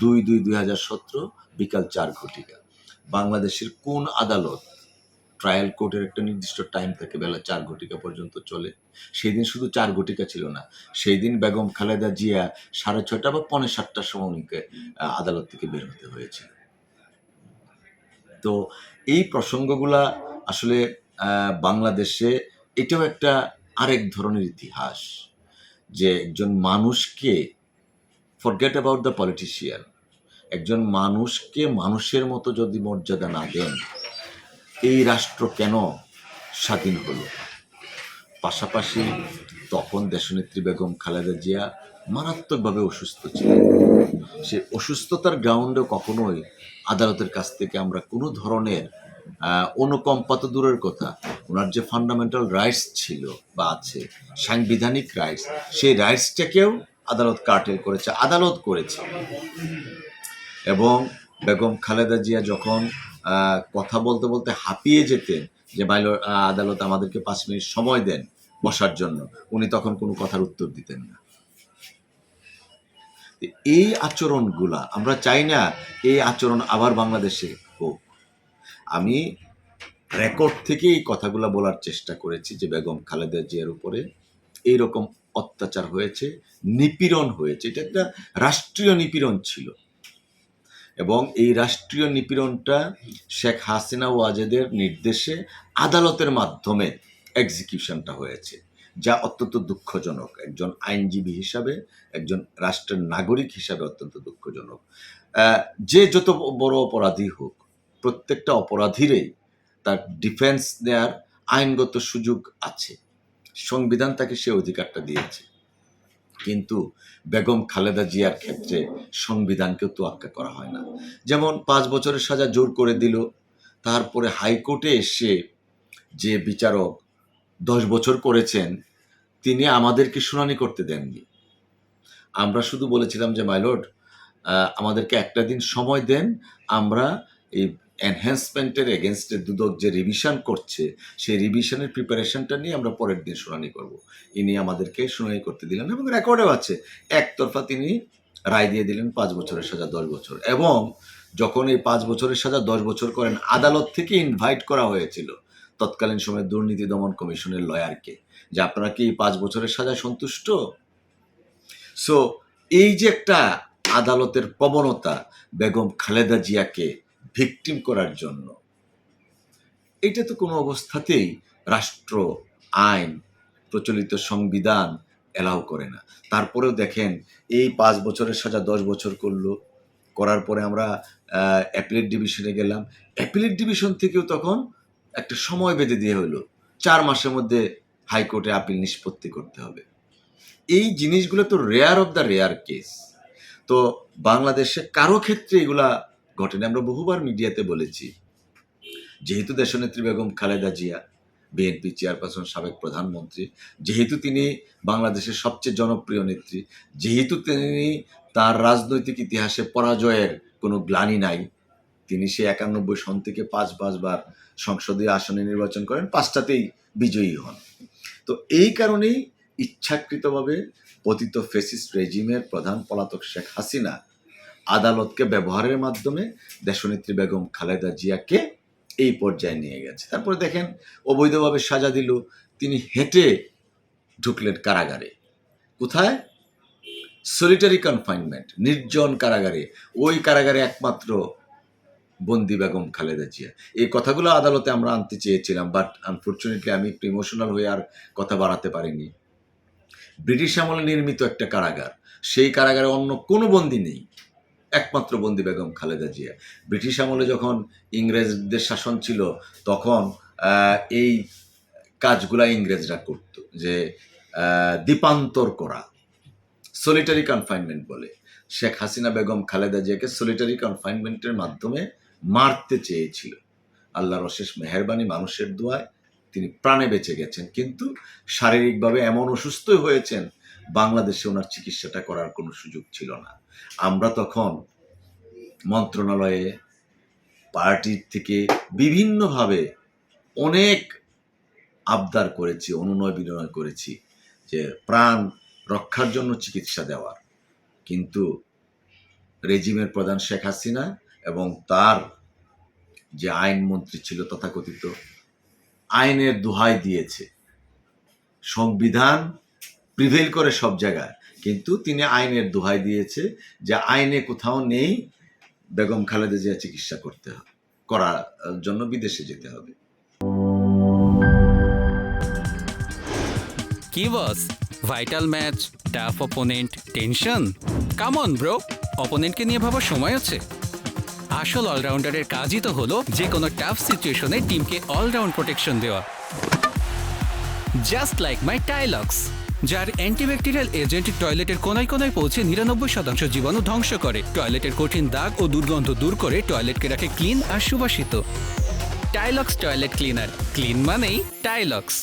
2/2/2017 বিকাল 4 ঘটিকা। বাংলাদেশের কোন আদালত ট্রায়াল কোর্টের একটা নির্দিষ্ট টাইম থাকে, বেলা 4 ঘটিকা পর্যন্ত চলে। সেই দিন শুধু 4 ঘটিকা ছিল না, সেই দিন বেগম খালেদা জিয়া 6:30 বা 6:45টার সময় উনিকে আদালত থেকে বের হতে হয়েছিল। তো এই প্রসঙ্গগুলা আসলে বাংলাদেশে এটাও একটা আরেক ধরনের ইতিহাস, যে একজন মানুষকে, ফরগেট অ্যাবাউট দ্য পলিটিশিয়ান, একজন মানুষকে মানুষের মতো যদি মর্যাদা না দেন, এই রাষ্ট্র কেন স্বাধীন হলো? পাশাপাশি তখন দেশনেত্রী বেগম খালেদা জিয়া মারাত্মকভাবে অসুস্থ ছিলেন। সে অসুস্থতার গ্রাউন্ডে কখনোই আদালতের কাছ থেকে আমরা কোনো ধরনের অনুকম্পা তো দূরের কথা, ওনার যে ফান্ডামেন্টাল রাইটস ছিল বা আছে, সাংবিধানিক রাইটস, সেই রাইটসটাকেও আদালত কার্টেল করেছে, আদালত করেছে। এবং বেগম খালেদা জিয়া যখন কথা বলতে বলতে হাঁপিয়ে যেতেন, যে আদালত আমাদেরকে 5 মিনিট সময় দেন বসার জন্য, উনি তখন কোনো কথার উত্তর দিতেন না। এই আচরণগুলা আমরা চাই না, এই আচরণ আবার বাংলাদেশে হোক। আমি রেকর্ড থেকে এই কথাগুলো বলার চেষ্টা করেছি যে বেগম খালেদা জিয়ার উপরে এইরকম অত্যাচার হয়েছে, নিপীড়ন হয়েছে, এটা একটা রাষ্ট্রীয় নিপীড়ন ছিল। এবং এই রাষ্ট্রীয় নিপীড়নটা শেখ হাসিনা ওয়াজেদের নির্দেশে আদালতের মাধ্যমে এক্সিকিউশনটা হয়েছে, যা অত্যন্ত দুঃখজনক। একজন আইনজীবী হিসাবে, একজন রাষ্ট্রের নাগরিক হিসাবে অত্যন্ত দুঃখজনক। যে যত বড় অপরাধী হোক, প্রত্যেকটা অপরাধীরই তার ডিফেন্স নেয়ার আইনগত সুযোগ আছে, সংবিধান তাকে সে অধিকারটা দিয়েছে। কিন্তু বেগম খালেদা জিয়ার ক্ষেত্রে সংবিধানকেও তোয়াক্কা করা হয় না। যেমন 5 বছরের সাজা জোর করে দিল, তারপরে হাইকোর্টে এসে যে বিচারক 10 বছর করেছেন, তিনি আমাদেরকে শুনানি করতে দেননি। আমরা শুধু বলেছিলাম যে মাইলর্ড, আমাদেরকে একটা দিন সময় দেন, আমরা এই এনহ্যান্সমেন্টের এগেনস্টে দুদক যে রিভিশন করছে, সেই রিভিশনের প্রিপারেশনটা নিয়ে আমরা পরের দিন শুনানি করব। ইনি আমাদেরকে শুনানি করতে দিলেন, এবং রেকর্ডেও আছে একতরফা তিনি রায় দিয়ে দিলেন 5 বছরের সাজা 10 বছর। এবং যখন এই 5 বছরের সাজা 10 বছর করেন, আদালত থেকে ইনভাইট করা হয়েছিল তৎকালীন সময়ে দুর্নীতি দমন কমিশনের লয়ারকে, যে আপনারা কি 5 বছরের সাজায় সন্তুষ্ট? সো এই যে একটা আদালতের প্রবণতা বেগম খালেদা জিয়াকে ভিকটিম করার জন্য, এটা তো কোনো অবস্থাতেই রাষ্ট্র আইন, প্রচলিত সংবিধান এলাও করে না। তারপরেও দেখেন, এই 5 বছরের সাজা 10 বছর করলো, করার পরে আমরা অ্যাপিলেট ডিভিশনে গেলাম। অ্যাপিলেট ডিভিশন থেকেও তখন একটা সময় বেঁধে দিয়ে হলো 4 মাসের মধ্যে হাইকোর্টে আপিল নিষ্পত্তি করতে হবে। এই জিনিসগুলো তো rare of the rare case. তো বাংলাদেশে কারো ক্ষেত্রে এগুলা ঘটেনি। আমরা বহুবার মিডিয়াতে বলেছি, যেহেতু দেশনেত্রী বেগম খালেদা জিয়া বিএনপি চেয়ারপারসন, সাবেক প্রধানমন্ত্রী, যেহেতু তিনি বাংলাদেশের সবচেয়ে জনপ্রিয় নেত্রী, যেহেতু তিনি তার রাজনৈতিক ইতিহাসে পরাজয়ের কোনো গ্লানি নাই, তিনি সে 91 সন থেকে 5 বার সংসদীয় আসনে নির্বাচন করেন, 5টাতেই বিজয়ী হন। তো এই কারণেই ইচ্ছাকৃতভাবে পতিত ফেসিস্ট রেজিমের প্রধান পলাতক শেখ হাসিনা আদালতকে ব্যবহারের মাধ্যমে দেশনেত্রী বেগম খালেদা জিয়াকে এই পর্যায়ে নিয়ে গেছে। তারপরে দেখেন, অবৈধভাবে সাজা দিল, তিনি হেঁটে ঢুকলেন কারাগারে। কোথায়? সলিটারি কনফাইনমেন্ট, নির্জন কারাগারে। ওই কারাগারে একমাত্র বন্দি বেগম খালেদা জিয়া। এই কথাগুলো আদালতে আমরা আনতে চেয়েছিলাম, বাট আনফর্চুনেটলি আমি একটু ইমোশনাল হয়ে আর কথা বাড়াতে পারিনি। ব্রিটিশ আমলে নির্মিত একটা কারাগার, সেই কারাগারে অন্য কোনো বন্দি নেই, একমাত্র বন্দি বেগম খালেদা জিয়া। ব্রিটিশ আমলে যখন ইংরেজদের শাসন ছিল, তখন এই কাজগুলা ইংরেজরা করত, যে দ্বীপান্তর করা, সলিটারি কনফাইনমেন্ট বলে। শেখ হাসিনা বেগম খালেদা জিয়াকে সলিটারি কনফাইনমেন্টের মাধ্যমে মারতে চেয়েছিল। আল্লাহর অশেষ মেহেরবানি, মানুষের দোয়ায় তিনি প্রাণে বেঁচে গেছেন, কিন্তু শারীরিকভাবে এমন অসুস্থ হয়েছেন, বাংলাদেশে ওনার চিকিৎসাটা করার কোনো সুযোগ ছিল না। আমরা তখন মন্ত্রণালয়ে, পার্টির থেকে বিভিন্নভাবে অনেক আবদার করেছি, অনুনয় বিনয় করেছি যে প্রাণ রক্ষার জন্য চিকিৎসা দেওয়ার, কিন্তু রেজিমের প্রধান শেখ হাসিনা এবং তার যে আইনমন্ত্রী ছিল তথাকথিত, আইনের দোহাই দিয়েছে। সংবিধান প্রিভেল করে সব জায়গায়, কিন্তু তিনি আইনের দোহাই দিয়েছে যে আইনে কোথাও নেই বেগম খালেদা জিয়া চিকিৎসা করার জন্য বিদেশে যেতে হবে। কি boss, vital match, tough opponent, tension? Come on bro, অপোনেন্টকে নিয়ে ভাবার সময় আছে। আসল অলরাউন্ডারের কাজই তো হলো যে কোনো টাফ সিচুয়েশনে টিমকে অলরাউন্ড প্রোটেকশন দেওয়া। জাস্ট লাইক মাই টাইলক্স, যার অ্যান্টিব্যাকটেরিয়াল এজেন্ট টয়লেটের কোনায় কোনায় পৌঁছে 99% জীবাণু ধ্বংস করে, টয়লেটের কঠিন দাগ ও দুর্গন্ধ দূর করে টয়লেটকে রাখে ক্লিন আর সুবাসিত। টাইলক্স টয়লেট ক্লিনার, ক্লিন মানেই টাইলক্স।